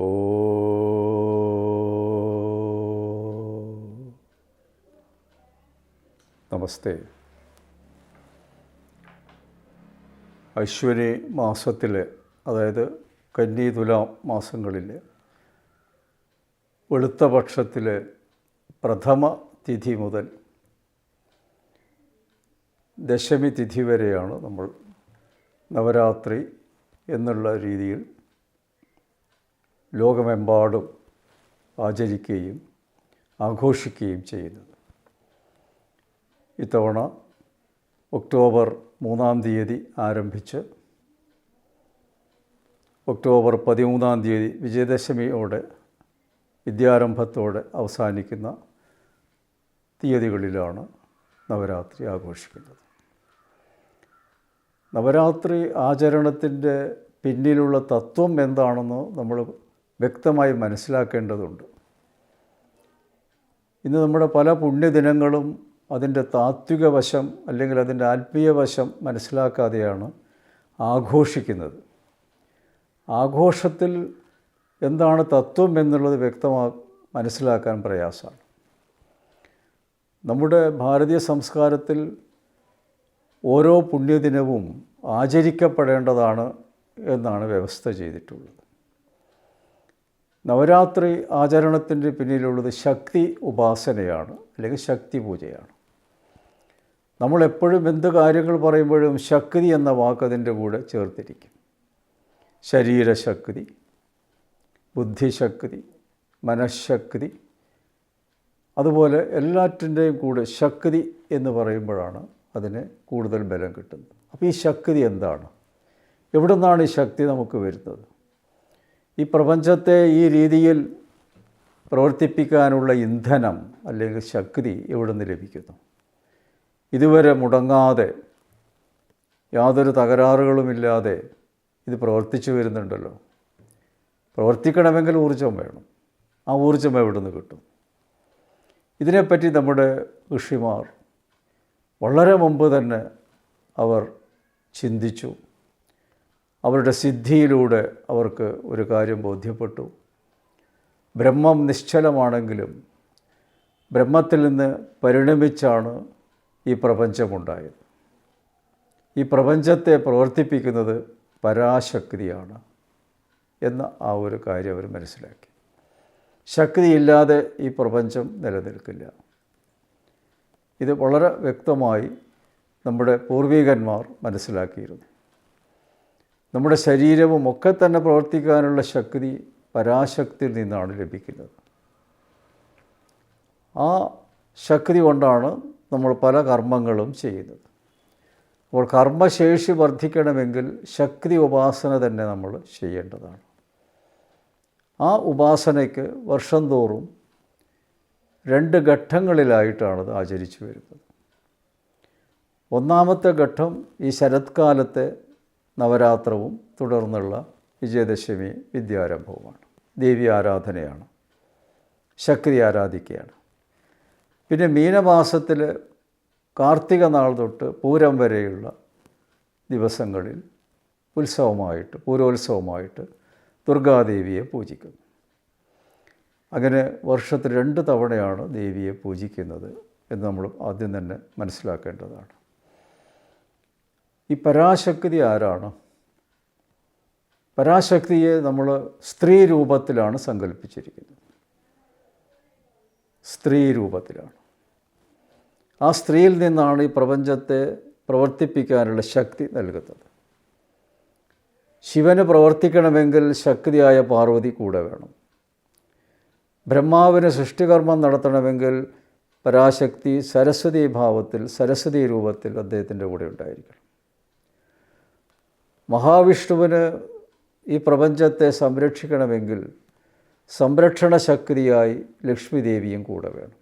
ഓ നമസ്തേ. അശ്വനി മാസത്തിൽ, അതായത് കന്നി തുലാം മാസങ്ങളിൽ വെളുത്ത പക്ഷത്തിൽ പ്രഥമ തിഥി മുതൽ ദശമി തിഥി വരെയാണ് നമ്മൾ നവരാത്രി എന്നുള്ള രീതിയിൽ ലോകമെമ്പാടും ആചരിക്കുകയും ആഘോഷിക്കുകയും ചെയ്യുന്നത്. ഇത്തവണ ഒക്ടോബർ 3-ാം തീയതി ആരംഭിച്ച് ഒക്ടോബർ 13-ാം തീയതി വിജയദശമിയോടെ വിദ്യാരംഭത്തോടെ അവസാനിക്കുന്ന തീയതികളിലാണ് നവരാത്രി ആഘോഷിക്കുന്നത്. നവരാത്രി ആചരണത്തിൻ്റെ പിന്നിലുള്ള തത്വം എന്താണെന്ന് നമ്മൾ വ്യക്തമായി മനസ്സിലാക്കേണ്ടതുണ്ട്. ഇന്ന് നമ്മുടെ പല പുണ്യദിനങ്ങളും അതിൻ്റെ താത്വിക വശം അല്ലെങ്കിൽ അതിൻ്റെ ആത്മീയ വശം മനസ്സിലാക്കാതെയാണ് ആഘോഷിക്കുന്നത്. ആഘോഷത്തിൽ എന്താണ് തത്വം എന്നുള്ളത് മനസ്സിലാക്കാൻ പ്രയാസമാണ്. നമ്മുടെ ഭാരതീയ സംസ്കാരത്തിൽ ഓരോ പുണ്യദിനവും ആചരിക്കപ്പെടേണ്ടതാണ് എന്നാണ് വ്യവസ്ഥ ചെയ്തിട്ടുള്ളത്. നവരാത്രി ആചരണത്തിൻ്റെ പിന്നിലുള്ളത് ശക്തി ഉപാസനയാണ്, അല്ലെങ്കിൽ ശക്തി പൂജയാണ്. നമ്മളെപ്പോഴും എന്ത് കാര്യങ്ങൾ പറയുമ്പോഴും ശക്തി എന്ന വാക്ക് അതിൻ്റെ കൂടെ ചേർത്തിരിക്കും. ശരീരശക്തി, ബുദ്ധിശക്തി, മനഃശക്തി, അതുപോലെ എല്ലാറ്റിൻ്റെയും കൂടെ ശക്തി എന്ന് പറയുമ്പോഴാണ് അതിന് കൂടുതൽ ബലം കിട്ടുന്നത്. അപ്പോൾ ഈ ശക്തി എന്താണ്? എവിടെ നിന്നാണ് ഈ ശക്തി നമുക്ക് വരുന്നത്? ഈ പ്രപഞ്ചത്തെ ഈ രീതിയിൽ പ്രവർത്തിപ്പിക്കാനുള്ള ഇന്ധനം അല്ലെങ്കിൽ ശക്തി എവിടെ നിന്ന് ലഭിക്കുന്നു? ഇതുവരെ മുടങ്ങാതെ യാതൊരു തകരാറുകളുമില്ലാതെ ഇത് പ്രവർത്തിച്ചു വരുന്നുണ്ടല്ലോ. പ്രവർത്തിക്കണമെങ്കിൽ ഊർജ്ജം വേണം. ആ ഊർജ്ജം എവിടെ നിന്ന് കിട്ടും? ഇതിനെപ്പറ്റി നമ്മുടെ ഋഷിമാർ വളരെ മുമ്പ് തന്നെ അവർ ചിന്തിച്ചു. അവരുടെ സിദ്ധിയിലൂടെ അവർക്ക് ഒരു കാര്യം ബോധ്യപ്പെട്ടു. ബ്രഹ്മം നിശ്ചലമാണെങ്കിലും ബ്രഹ്മത്തിൽ നിന്ന് പരിണമിച്ചാണ് ഈ പ്രപഞ്ചമുണ്ടായത്. ഈ പ്രപഞ്ചത്തെ പ്രവർത്തിപ്പിക്കുന്നത് പരാശക്തിയാണ് എന്ന ആ ഒരു കാര്യം അവർ മനസ്സിലാക്കി. ശക്തിയില്ലാതെ ഈ പ്രപഞ്ചം നിലനിൽക്കില്ല. ഇത് വളരെ വ്യക്തമായി നമ്മുടെ പൂർവികന്മാർ മനസ്സിലാക്കിയിരുന്നു. നമ്മുടെ ശരീരവും ഒക്കെ തന്നെ പ്രവർത്തിക്കാനുള്ള ശക്തി പരാശക്തിയിൽ നിന്നാണ് ലഭിക്കുന്നത്. ആ ശക്തി കൊണ്ടാണ് നമ്മൾ പല കർമ്മങ്ങളും ചെയ്യുന്നത്. അപ്പോൾ കർമ്മശേഷി വർദ്ധിക്കണമെങ്കിൽ ശക്തി ഉപാസന തന്നെ നമ്മൾ ചെയ്യേണ്ടതാണ്. ആ ഉപാസനയ്ക്ക് വർഷം തോറും 2 ഘട്ടങ്ങളിലായിട്ടാണത് ആചരിച്ചു വരുന്നത്. ഒന്നാമത്തെ ഘട്ടം ഈ ശരത്കാലത്തെ നവരാത്രവും തുടർന്നുള്ള വിജയദശമി വിദ്യാരംഭവുമാണ്. ദേവി ആരാധനയാണ്, ശക്തി ആരാധിക്കുകയാണ്. പിന്നെ മീനമാസത്തിൽ കാർത്തിക നാൾ തൊട്ട് പൂരം വരെയുള്ള ദിവസങ്ങളിൽ പൂരോത്സവമായിട്ട് ദുർഗാദേവിയെ പൂജിക്കുന്നു. അങ്ങനെ വർഷത്തിൽ 2 തവണയാണ് ദേവിയെ പൂജിക്കുന്നത് എന്ന് നമ്മൾ ആദ്യം തന്നെ മനസ്സിലാക്കേണ്ടതാണ്. ഈ പരാശക്തി ആരാണ്? പരാശക്തിയെ നമ്മൾ സ്ത്രീ രൂപത്തിലാണ് സങ്കല്പിച്ചിരിക്കുന്നത്. സ്ത്രീ രൂപത്തിലാണ്. ആ സ്ത്രീയിൽ നിന്നാണ് ഈ പ്രപഞ്ചത്തെ പ്രവർത്തിപ്പിക്കാനുള്ള ശക്തി നൽകുന്നത്. ശിവന് പ്രവർത്തിക്കണമെങ്കിൽ ശക്തിയായ പാർവതി കൂടെ വേണം. ബ്രഹ്മാവിന് സൃഷ്ടികർമ്മം നടത്തണമെങ്കിൽ പരാശക്തി സരസ്വതി ഭാവത്തിൽ, സരസ്വതി രൂപത്തിൽ അദ്ദേഹത്തിൻ്റെ കൂടെ ഉണ്ടായിരിക്കണം. മഹാവിഷ്ണുവിന് ഈ പ്രപഞ്ചത്തെ സംരക്ഷിക്കണമെങ്കിൽ സംരക്ഷണ ശക്തിയായി ലക്ഷ്മി ദേവിയും കൂടെ വേണം.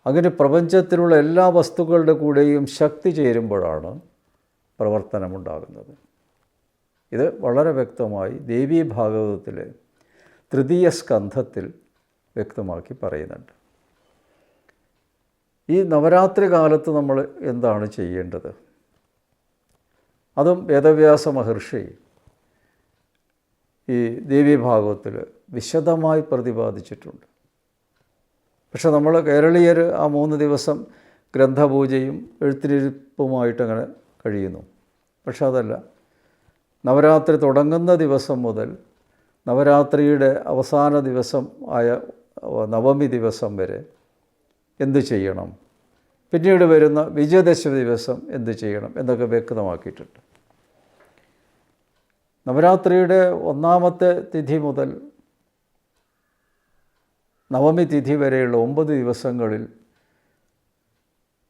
അങ്ങനെ പ്രപഞ്ചത്തിലുള്ള എല്ലാ വസ്തുക്കളുടെ കൂടെയും ശക്തി ചേരുമ്പോഴാണ് പ്രവർത്തനമുണ്ടാകുന്നത്. ഇത് വളരെ വ്യക്തമായി ദേവീ ഭാഗവതത്തിലെ 3ാം സ്കന്ധത്തിൽ വ്യക്തമാക്കി പറയുന്നുണ്ട്. ഈ നവരാത്രി കാലത്ത് നമ്മൾ എന്താണ് ചെയ്യേണ്ടത്? അതും വേദവ്യാസ മഹർഷി ഈ ദേവീഭാഗവത്തിൽ വിശദമായി പ്രതിപാദിച്ചിട്ടുണ്ട്. പക്ഷെ നമ്മൾ കേരളീയർ ആ 3 ദിവസം ഗ്രന്ഥപൂജയും എഴുത്തിരിപ്പുമായിട്ടങ്ങനെ കഴിയുന്നു. പക്ഷെ അതല്ല, നവരാത്രി തുടങ്ങുന്ന ദിവസം മുതൽ നവരാത്രിയുടെ അവസാന ദിവസം ആയ നവമി ദിവസം വരെ എന്ത് ചെയ്യണം, പിന്നീട് വരുന്ന വിജയദശമി ദിവസം എന്ത് ചെയ്യണം എന്നൊക്കെ വ്യക്തമാക്കിയിട്ടുണ്ട്. നവരാത്രിയുടെ 1ാമത്തെ തിഥി മുതൽ നവമി തിഥി വരെയുള്ള 9 ദിവസങ്ങളിൽ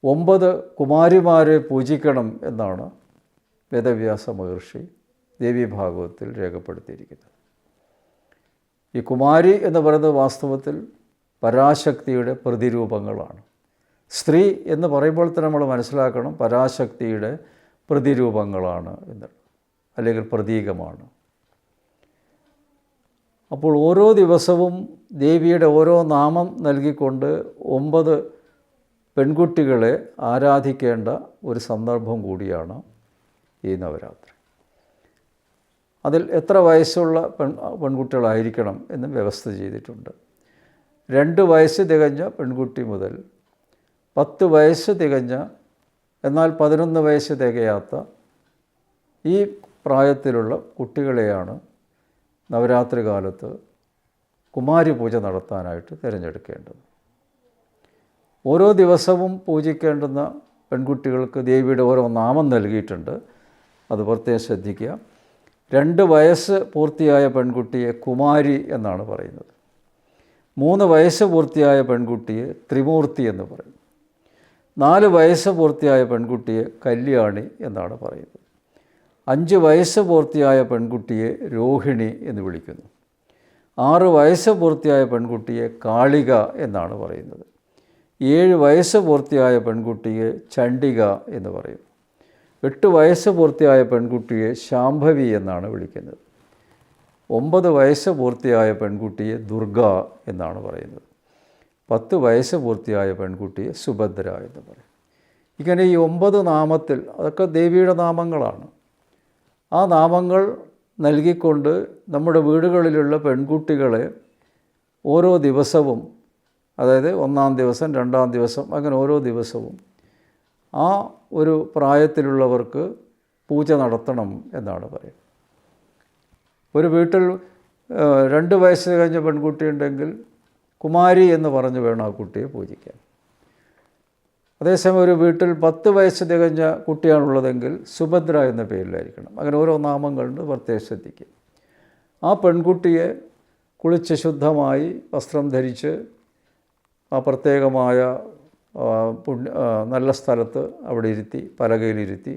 9 കുമാരിമാരെ പൂജിക്കണം എന്നാണ് വേദവ്യാസ മഹർഷി ദേവീഭാഗവത്തിൽ രേഖപ്പെടുത്തിയിരിക്കുന്നത്. ഈ കുമാരി എന്ന് പറയുന്നത് വാസ്തവത്തിൽ പരാശക്തിയുടെ പ്രതിരൂപങ്ങളാണ്. സ്ത്രീ എന്ന് പറയുമ്പോൾ തന്നെ നമ്മൾ മനസ്സിലാക്കണം പരാശക്തിയുടെ പ്രതിരൂപങ്ങളാണ് എന്ന്, അല്ലെങ്കിൽ പ്രതീകമാണ്. അപ്പോൾ ഓരോ ദിവസവും ദേവിയുടെ ഓരോ നാമം നൽകിക്കൊണ്ട് 9 പെൺകുട്ടികളെ ആരാധിക്കേണ്ട ഒരു സന്ദർഭം കൂടിയാണ് ഈ നവരാത്രി. അതിൽ എത്ര വയസ്സുള്ള പെൺകുട്ടികളായിരിക്കണം എന്നും വ്യവസ്ഥ ചെയ്തിട്ടുണ്ട്. 2 വയസ്സ് തികഞ്ഞ പെൺകുട്ടി മുതൽ 10 വയസ്സ് തികഞ്ഞ എന്നാൽ 11 വയസ്സ് തികയാത്ത ഈ പ്രായത്തിലുള്ള കുട്ടികളെയാണ് നവരാത്രി കാലത്ത് കുമാരി പൂജ നടത്താനായിട്ട് തിരഞ്ഞെടുക്കേണ്ടത്. ഓരോ ദിവസവും പൂജിക്കേണ്ടുന്ന പെൺകുട്ടികൾക്ക് ദേവിയുടെ ഓരോ നാമം നൽകിയിട്ടുണ്ട്. അത് പ്രത്യേകം ശ്രദ്ധിക്കുക. 2 വയസ്സ് പൂർത്തിയായ പെൺകുട്ടിയെ കുമാരി എന്നാണ് പറയുന്നത്. 3 വയസ്സ് പൂർത്തിയായ പെൺകുട്ടിയെ ത്രിമൂർത്തി എന്ന് പറയും. 4 വയസ്സ് പൂർത്തിയായ പെൺകുട്ടിയെ കല്യാണി എന്നാണ് പറയുന്നത്. 5 വയസ്സ് പൂർത്തിയായ പെൺകുട്ടിയെ രോഹിണി എന്ന് വിളിക്കുന്നു. 6 വയസ്സ് പൂർത്തിയായ പെൺകുട്ടിയെ കാളിക എന്നാണ് പറയുന്നത്. 7 വയസ്സ് പൂർത്തിയായ പെൺകുട്ടിയെ ചണ്ഡിക എന്ന് പറയും. 8 വയസ്സ് പൂർത്തിയായ പെൺകുട്ടിയെ ശാംഭവി എന്നാണ് വിളിക്കുന്നത്. 9 വയസ്സ് പൂർത്തിയായ പെൺകുട്ടിയെ ദുർഗ എന്നാണ് പറയുന്നത്. 10 വയസ്സ് പൂർത്തിയായ പെൺകുട്ടിയെ സുഭദ്ര എന്ന് പറയും. ഇങ്ങനെ ഈ 9 നാമത്തിൽ, അതൊക്കെ ദേവിയുടെ നാമങ്ങളാണ്. ആ നാമങ്ങൾ നൽകിക്കൊണ്ട് നമ്മുടെ വീടുകളിലുള്ള പെൺകുട്ടികളെ ഓരോ ദിവസവും, അതായത് 1-ാം ദിവസം 2-ാം ദിവസം അങ്ങനെ ഓരോ ദിവസവും ആ ഒരു പ്രായത്തിലുള്ളവർക്ക് പൂജ നടത്തണം എന്നാണ് പറയുന്നത്. ഒരു വീട്ടിൽ 2 വയസ്സ് കഴിഞ്ഞ പെൺകുട്ടിയുണ്ടെങ്കിൽ കുമാരി എന്ന് പറഞ്ഞ് വേണം ആ കുട്ടിയെ പൂജിക്കാൻ. അതേസമയം ഒരു വീട്ടിൽ 10 വയസ്സ് തികഞ്ഞ കുട്ടിയാണുള്ളതെങ്കിൽ സുഭദ്ര എന്ന പേരിലായിരിക്കണം. അങ്ങനെ ഓരോ നാമങ്ങളുണ്ട്, പ്രത്യേകം ശ്രദ്ധിക്കുക. ആ പെൺകുട്ടിയെ കുളിച്ച് ശുദ്ധമായി വസ്ത്രം ധരിച്ച് ആ പ്രത്യേകമായ നല്ല സ്ഥലത്ത് അവിടെ ഇരുത്തി, പലകയിലിരുത്തി,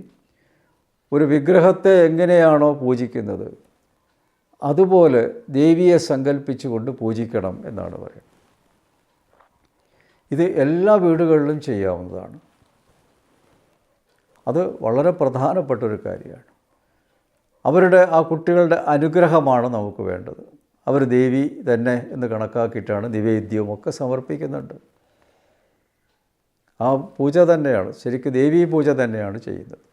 ഒരു വിഗ്രഹത്തെ എങ്ങനെയാണോ പൂജിക്കുന്നത് അതുപോലെ ദേവിയെ സങ്കല്പിച്ചുകൊണ്ട് പൂജിക്കണം എന്നാണ് പറയുന്നത്. ഇത് എല്ലാ വീടുകളിലും ചെയ്യാവുന്നതാണ്. അത് വളരെ പ്രധാനപ്പെട്ടൊരു കാര്യമാണ്. അവരുടെ ആ കുട്ടികളുടെ അനുഗ്രഹമാണ് നമുക്ക് വേണ്ടത്. അവർ ദേവി തന്നെ എന്ന് കണക്കാക്കിയിട്ടാണ് നിവേദ്യവുമൊക്കെ സമർപ്പിക്കുന്നുണ്ട്. ആ പൂജ തന്നെയാണ്, ശരിക്കും ദേവീ പൂജ തന്നെയാണ് ചെയ്യുന്നത്.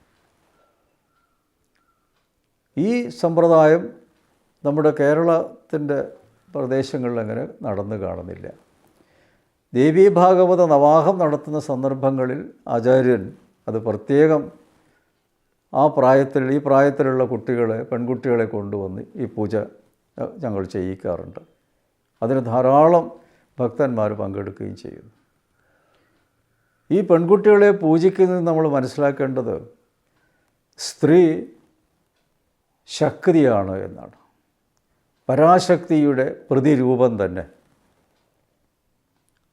ഈ സമ്പ്രദായം നമ്മുടെ കേരളത്തിൻ്റെ പ്രദേശങ്ങളിൽ അങ്ങനെ നടന്നു കാണുന്നില്ല. ദേവീഭാഗവത നവാഹം നടത്തുന്ന സന്ദർഭങ്ങളിൽ ആചാര്യൻ അത് പ്രത്യേകം ഈ പ്രായത്തിലുള്ള പെൺകുട്ടികളെ കൊണ്ടുവന്ന് ഈ പൂജ ഞങ്ങൾ ചെയ്യിക്കാറുണ്ട്. അതിന് ധാരാളം ഭക്തന്മാർ പങ്കെടുക്കുകയും ചെയ്യുന്നു. ഈ പെൺകുട്ടികളെ പൂജിക്കുന്നത് നമ്മൾ മനസ്സിലാക്കേണ്ടത് സ്ത്രീ ശക്തിയാണ് എന്നാണ്. പരാശക്തിയുടെ പ്രതിരൂപം തന്നെ.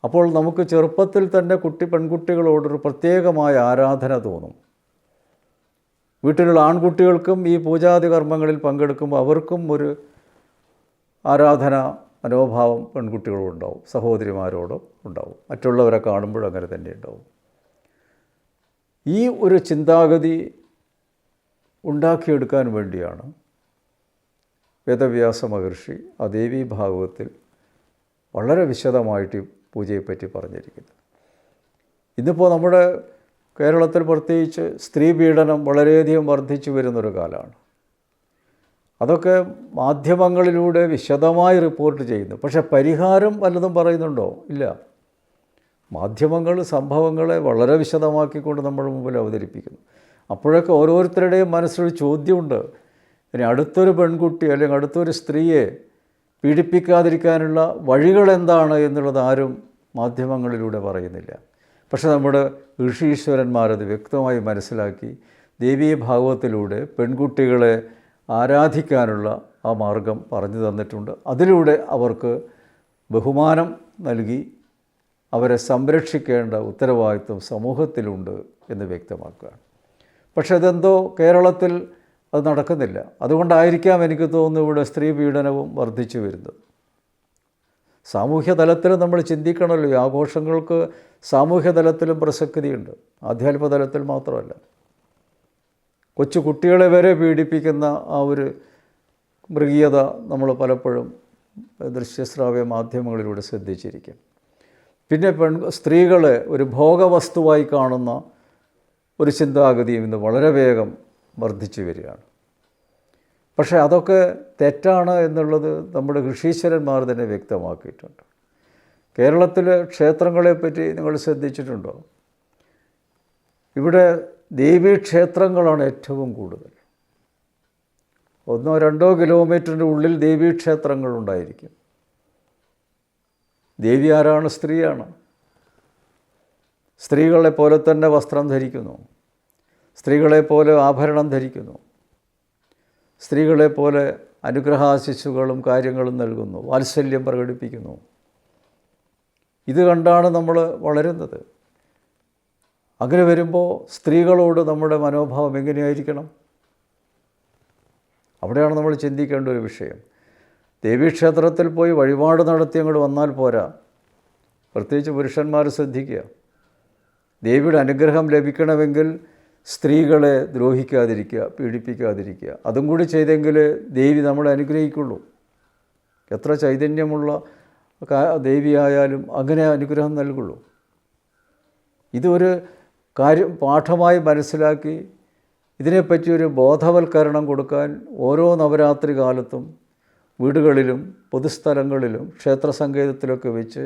അപ്പോൾ നമുക്ക് ചെറുപ്പത്തിൽ തന്നെ പെൺകുട്ടികളോടൊരു പ്രത്യേകമായ ആരാധന തോന്നും. വീട്ടിലുള്ള ആൺകുട്ടികൾക്കും ഈ പൂജാതി കർമ്മങ്ങളിൽ പങ്കെടുക്കുമ്പോൾ അവർക്കും ഒരു ആരാധന മനോഭാവം പെൺകുട്ടികളും ഉണ്ടാവും, സഹോദരിമാരോടും ഉണ്ടാവും, മറ്റുള്ളവരെ കാണുമ്പോഴും അങ്ങനെ തന്നെ ഉണ്ടാവും. ഈ ഒരു ചിന്താഗതി ഉണ്ടാക്കിയെടുക്കാൻ വേണ്ടിയാണ് വേദവ്യാസ മഹർഷി ആ ദേവീഭാഗവത്തിൽ വളരെ വിശദമായിട്ട് പൂജയെപ്പറ്റി പറഞ്ഞിരിക്കുന്നത്. ഇന്നിപ്പോൾ നമ്മുടെ കേരളത്തിൽ പ്രത്യേകിച്ച് സ്ത്രീ പീഡനം വളരെയധികം വർദ്ധിച്ചു വരുന്നൊരു കാലമാണ്. അതൊക്കെ മാധ്യമങ്ങളിലൂടെ വിശദമായി റിപ്പോർട്ട് ചെയ്യുന്നു. പക്ഷേ പരിഹാരം വല്ലതും പറയുന്നുണ്ടോ? ഇല്ല. മാധ്യമങ്ങൾ സംഭവങ്ങളെ വളരെ വിശദമാക്കിക്കൊണ്ട് നമ്മുടെ മുമ്പിൽ അവതരിപ്പിക്കുന്നു. അപ്പോഴൊക്കെ ഓരോരുത്തരുടെയും മനസ്സിലൊരു ചോദ്യമുണ്ട്. ഇനി അടുത്തൊരു പെൺകുട്ടി അല്ലെങ്കിൽ അടുത്തൊരു സ്ത്രീയെ പീഡിപ്പിക്കാതിരിക്കാനുള്ള വഴികളെന്താണ് എന്നുള്ളത് ആരും മാധ്യമങ്ങളിലൂടെ പറയുന്നില്ല. പക്ഷേ നമ്മുടെ ഋഷീശ്വരന്മാരത് വ്യക്തമായി മനസ്സിലാക്കി ദേവീ ഭാഗവത്തിലൂടെ പെൺകുട്ടികളെ ആരാധിക്കാനുള്ള ആ മാർഗം പറഞ്ഞു തന്നിട്ടുണ്ട്. അതിലൂടെ അവർക്ക് ബഹുമാനം നൽകി അവരെ സംരക്ഷിക്കേണ്ട ഉത്തരവാദിത്വം സമൂഹത്തിലുണ്ട് എന്ന് വ്യക്തമാക്കുകയാണ്. പക്ഷേ അതെന്തോ കേരളത്തിൽ അത് നടക്കുന്നില്ല. അതുകൊണ്ടായിരിക്കാം എനിക്ക് തോന്നുന്നു ഇവിടെ സ്ത്രീ പീഡനവും വർദ്ധിച്ചു വരുന്നത്. സാമൂഹ്യ തലത്തിൽ നമ്മൾ ചിന്തിക്കണമല്ലോ. ഈ ആഘോഷങ്ങൾക്ക് സാമൂഹ്യ തലത്തിലും പ്രസക്തിയുണ്ട്, ആധ്യാത്മിക തലത്തിൽ മാത്രമല്ല. കൊച്ചു കുട്ടികളെ വരെ പീഡിപ്പിക്കുന്ന ആ ഒരു മൃഗീയത നമ്മൾ പലപ്പോഴും ദൃശ്യശ്രാവ്യ മാധ്യമങ്ങളിലൂടെ ശ്രദ്ധിച്ചിരിക്കും. പിന്നെ സ്ത്രീകളെ ഒരു ഭോഗവസ്തുവായി കാണുന്ന ഒരു ചിന്താഗതിയും ഇന്ന് വളരെ വേഗം വർദ്ധിച്ചു വരികയാണ്. പക്ഷേ അതൊക്കെ തെറ്റാണ് എന്നുള്ളത് നമ്മുടെ ഋഷീശ്വരന്മാർ തന്നെ വ്യക്തമാക്കിയിട്ടുണ്ട്. കേരളത്തിലെ ക്ഷേത്രങ്ങളെപ്പറ്റി നിങ്ങൾ ശ്രദ്ധിച്ചിട്ടുണ്ടോ? ഇവിടെ ദേവീക്ഷേത്രങ്ങളാണ് ഏറ്റവും കൂടുതൽ. 1-2 കിലോമീറ്ററിൻ്റെ ഉള്ളിൽ ദേവീക്ഷേത്രങ്ങളുണ്ടായിരിക്കും. ദേവി ആരാണ്? സ്ത്രീയാണ്. സ്ത്രീകളെ പോലെ തന്നെ വസ്ത്രം ധരിക്കുന്നു, സ്ത്രീകളെപ്പോലെ ആഭരണം ധരിക്കുന്നു, സ്ത്രീകളെപ്പോലെ അനുഗ്രഹാശിസ്സുകളും കാര്യങ്ങളും നൽകുന്നു, വാത്സല്യം പ്രകടിപ്പിക്കുന്നു. ഇത് കണ്ടാണ് നമ്മൾ വളരുന്നത്. അങ്ങനെ വരുമ്പോൾ സ്ത്രീകളോട് നമ്മുടെ മനോഭാവം എങ്ങനെയായിരിക്കണം? അവിടെയാണ് നമ്മൾ ചിന്തിക്കേണ്ട ഒരു വിഷയം. ദേവീക്ഷേത്രത്തിൽ പോയി വഴിപാട് നടത്തി അങ്ങോട്ട് വന്നാൽ പോരാ. പ്രത്യേകിച്ച് പുരുഷന്മാർ ശ്രദ്ധിക്കുക. ദേവിയുടെ അനുഗ്രഹം ലഭിക്കണമെങ്കിൽ സ്ത്രീകളെ ദ്രോഹിക്കാതിരിക്കുക, പീഡിപ്പിക്കാതിരിക്കുക. അതും കൂടി ചെയ്തെങ്കിൽ ദേവി നമ്മളെ അനുഗ്രഹിക്കുള്ളൂ. എത്ര ചൈതന്യമുള്ള ദേവിയായാലും അങ്ങനെ അനുഗ്രഹം നൽകുള്ളൂ. ഇതൊരു പാഠമായി മനസ്സിലാക്കി ഇതിനെപ്പറ്റിയൊരു ബോധവൽക്കരണം കൊടുക്കാൻ ഓരോ നവരാത്രി കാലത്തും വീടുകളിലും പൊതുസ്ഥലങ്ങളിലും ക്ഷേത്ര സങ്കേതത്തിലൊക്കെ വെച്ച്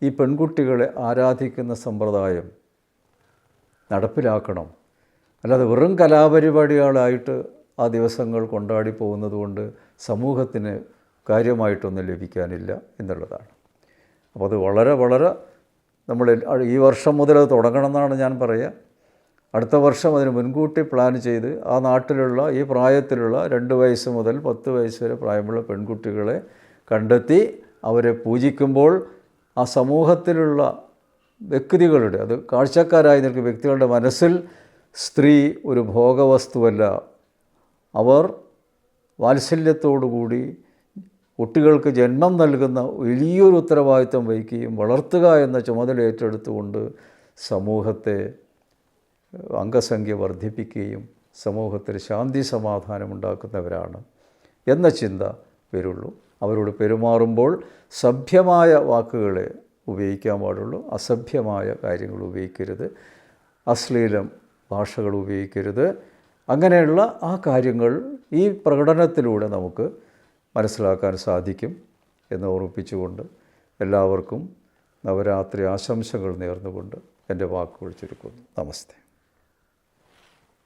ഈ പെൺകുട്ടികളെ ആരാധിക്കുന്ന സമ്പ്രദായം നടപ്പിലാക്കണം. അല്ലാതെ വെറും കലാപരിപാടികളായിട്ട് ആ ദിവസങ്ങൾ കൊണ്ടാടി പോകുന്നത് കൊണ്ട് സമൂഹത്തിന് കാര്യമായിട്ടൊന്നും ലഭിക്കാനില്ല എന്നുള്ളതാണ്. അപ്പോൾ അത് വളരെ വളരെ നമ്മൾ ഈ വർഷം മുതൽ അത് തുടങ്ങണമെന്നാണ് ഞാൻ പറയുക. അടുത്ത വർഷം അതിന് മുൻകൂട്ടി പ്ലാൻ ചെയ്ത് ആ നാട്ടിലുള്ള ഈ പ്രായത്തിലുള്ള 2 വയസ്സ് മുതൽ 10 വയസ്സ് വരെ പ്രായമുള്ള പെൺകുട്ടികളെ കണ്ടെത്തി അവരെ പൂജിക്കുമ്പോൾ ആ സമൂഹത്തിലുള്ള വ്യക്തികളുടെ, അത് കാഴ്ചക്കാരായി നിൽക്കുന്ന വ്യക്തികളുടെ മനസ്സിൽ സ്ത്രീ ഒരു ഭോഗവസ്തുവല്ല, അവർ വാത്സല്യത്തോടുകൂടി കുട്ടികൾക്ക് ജന്മം നൽകുന്ന വലിയൊരു ഉത്തരവാദിത്വം വഹിക്കുകയും വളർത്തുക എന്ന ചുമതല ഏറ്റെടുത്തുകൊണ്ട് സമൂഹത്തെ അംഗസംഖ്യ വർദ്ധിപ്പിക്കുകയും സമൂഹത്തിൽ ശാന്തി സമാധാനം ഉണ്ടാക്കുന്നവരാണ് എന്ന ചിന്ത വരുള്ളൂ. അവരോട് പെരുമാറുമ്പോൾ സഭ്യമായ വാക്കുകളെ ഉപയോഗിക്കാൻ പാടുള്ളൂ, അസഭ്യമായ കാര്യങ്ങൾ ഉപയോഗിക്കരുത്, അശ്ലീലം ഭാഷകൾ ഉപയോഗിക്കരുത്. അങ്ങനെയുള്ള ആ കാര്യങ്ങൾ ഈ പ്രകടനത്തിലൂടെ നമുക്ക് മനസ്സിലാക്കാൻ സാധിക്കും എന്ന് ഓർമ്മിപ്പിച്ചുകൊണ്ട് എല്ലാവർക്കും നവരാത്രി ആശംസകൾ നേർന്നുകൊണ്ട് എൻ്റെ വാക്കുകൾ ചുരുക്കുന്നു. നമസ്തേ.